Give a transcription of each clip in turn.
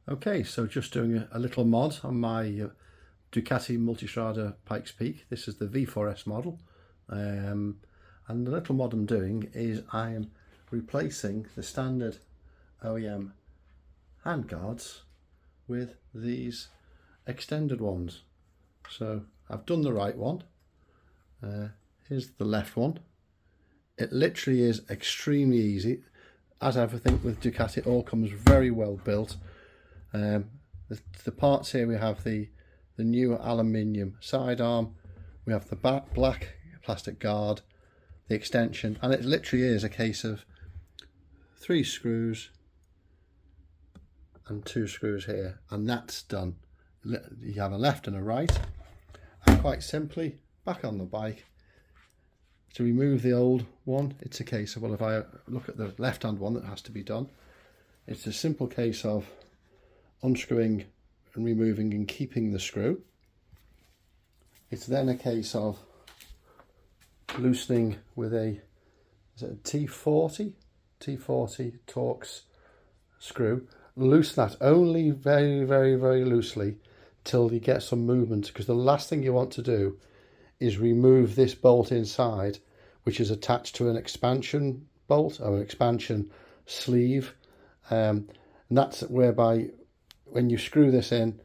Okay, so just doing a little mod on my Ducati Multistrada Pikes Peak. This is the V4S model, and the little mod I'm doing is I am replacing the standard OEM handguards with these extended ones. So I've done the right one. Here's the left one. It literally is extremely easy. As everything with Ducati, it all comes very well built. The parts here, we have the new aluminium sidearm, we have the black plastic guard, the extension, and it literally is a case of 3 screws and 2 screws here, and that's done. You have a left and a right, and quite simply, back on the bike. To remove the old one, it's a case of, well, if I look at the left hand one that has to be done, it's a simple case of unscrewing and removing and keeping the screw. It's then a case of loosening with a T40 Torx screw. Loosen that only very loosely till you get some movement, because the last thing you want to do is remove this bolt inside, which is attached to an expansion bolt or an expansion sleeve, and that's whereby when you screw this in,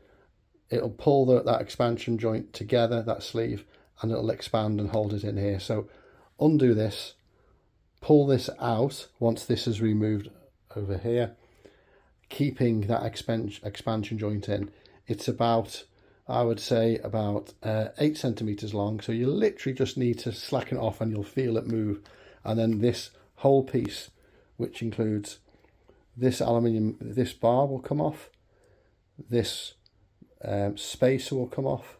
it'll pull that expansion joint together, that sleeve, and it'll expand and hold it in here. So undo this, pull this out once this is removed over here, keeping that expansion joint in. It's about, I would say, about 8 centimeters long. So you literally just need to slacken it off and you'll feel it move. And then this whole piece, which includes this aluminium, this bar will come off. This spacer will come off,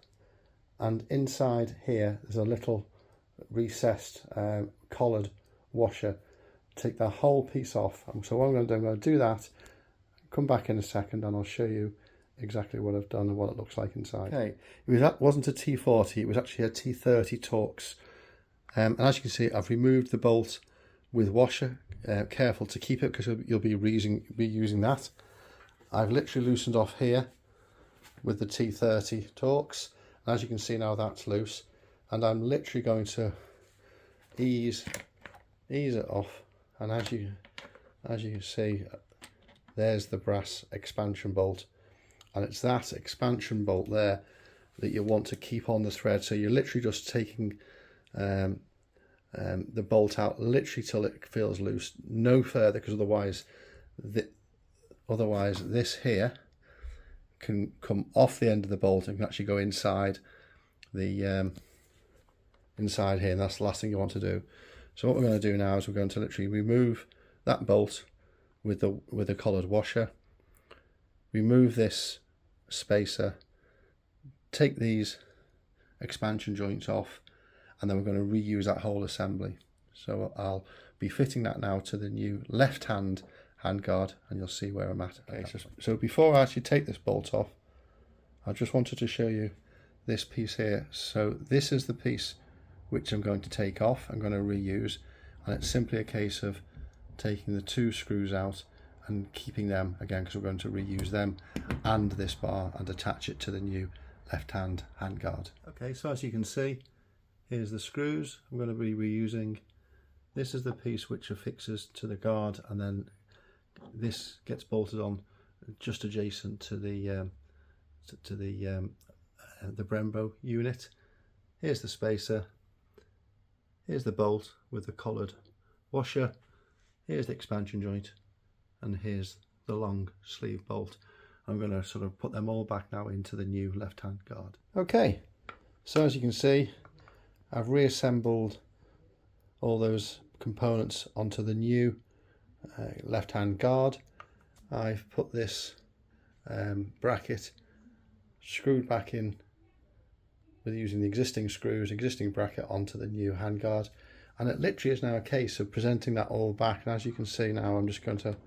and inside here there's a little recessed collared washer. Take that whole piece off. So what I'm going to do that, come back in a second and I'll show you exactly what I've done and what it looks like inside. Okay, that wasn't a T40, it was actually a T30 Torx, and as you can see, I've removed the bolt with washer. Careful to keep it, because you'll be reusing that. I've literally loosened off here with the T30 Torx. As you can see now, that's loose, and I'm literally going to ease it off. And as you can see, there's the brass expansion bolt, and it's that expansion bolt there that you want to keep on the thread. So you're literally just taking the bolt out literally till it feels loose, no further, because otherwise this here can come off the end of the bolt and can actually go inside the inside here, and that's the last thing you want to do. So what we're going to do now is we're going to literally remove that bolt with the collared washer, remove this spacer, take these expansion joints off, and then we're going to reuse that whole assembly. So I'll be fitting that now to the new left hand handguard, and you'll see where I'm at. Okay, so before I actually take this bolt off, I just wanted to show you this piece here. So this is the piece which I'm going to take off, I'm going to reuse, and it's simply a case of taking the 2 screws out and keeping them again, because we're going to reuse them and this bar and attach it to the new left hand handguard. Okay, so as you can see, here's the screws I'm going to be reusing. This is the piece which affixes to the guard, and then this gets bolted on just adjacent to the Brembo unit. Here's the spacer, here's the bolt with the collared washer, here's the expansion joint, and here's the long sleeve bolt. I'm going to sort of put them all back now into the new left hand guard. Okay, so as you can see, I've reassembled all those components onto the new left hand guard. I've put this bracket screwed back in with using the existing bracket onto the new handguard, and it literally is now a case of presenting that all back. And as you can see now, I'm just going to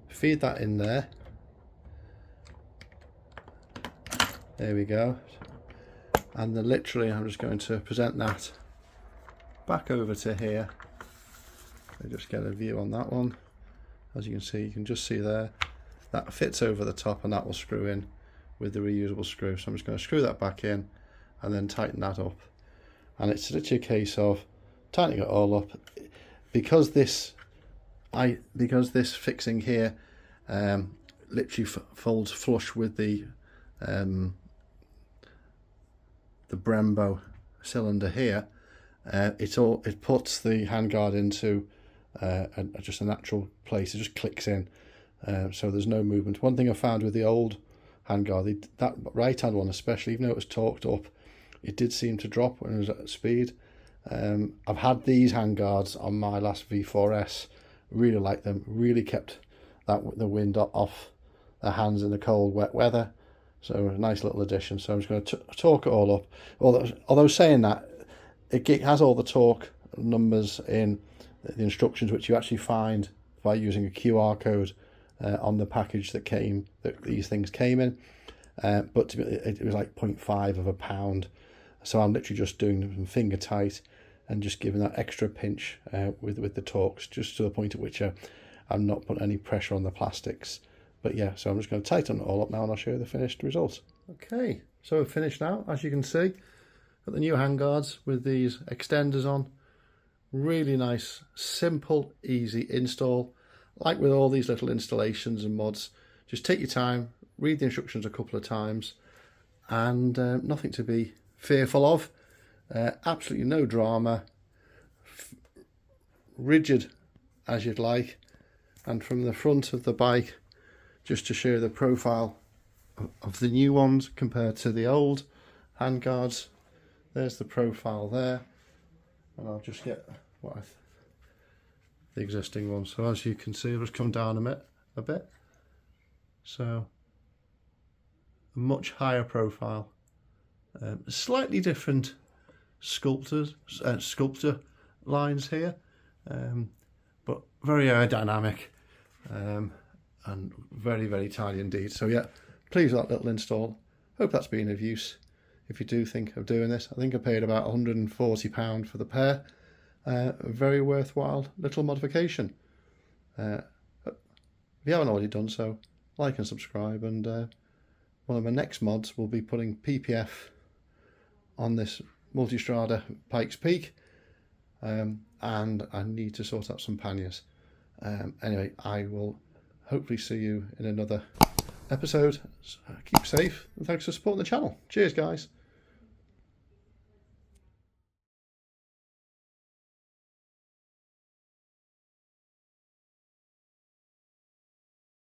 feed that in there. There we go. And then literally I'm just going to present that back over to here. I just get a view on that one. As you can see, you can just see there that fits over the top, and that will screw in with the reusable screw. So I'm just going to screw that back in and then tighten that up. And it's literally a case of tightening it all up. Because this fixing here literally folds flush with the Brembo cylinder here, it puts the handguard into just a natural place. It just clicks in, so there's no movement. One thing I found with the old handguard, that right hand one especially, even though it was torqued up, it did seem to drop when it was at speed. I've had these handguards on my last V4S, really like them, really kept the wind off the hands in the cold wet weather. So a nice little addition. So I'm just going to torque it all up. Although saying that, it has all the torque numbers in the instructions, which you actually find by using a QR code on the package that these things came in. But it was like 0.5 of a pound. So I'm literally just doing them finger tight and just giving that extra pinch with the torques, just to the point at which I'm not putting any pressure on the plastics. But yeah, so I'm just going to tighten it all up now, and I'll show you the finished result. Okay, so we're finished now, as you can see. Got the new handguards with these extenders on. Really nice, simple, easy install. Like with all these little installations and mods, just take your time, read the instructions a couple of times, and nothing to be fearful of. Absolutely no drama. Rigid as you'd like. And from the front of the bike, just to show the profile of the new ones compared to the old handguards. There's the profile there, and I'll just get the existing one. So as you can see, it'll just come down a bit. So a much higher profile, slightly different sculptor lines here, but very aerodynamic. And very, very tiny indeed. So yeah, pleased with that little install. Hope that's been of use. If you do think of doing this, I think I paid about £140 for the pair. A very worthwhile little modification. If you haven't already done so, like and subscribe. And one of my next mods will be putting PPF on this Multistrada Pikes Peak. And I need to sort out some panniers. Anyway, I will hopefully see you in another episode. Keep safe, and thanks for supporting the channel. Cheers, guys.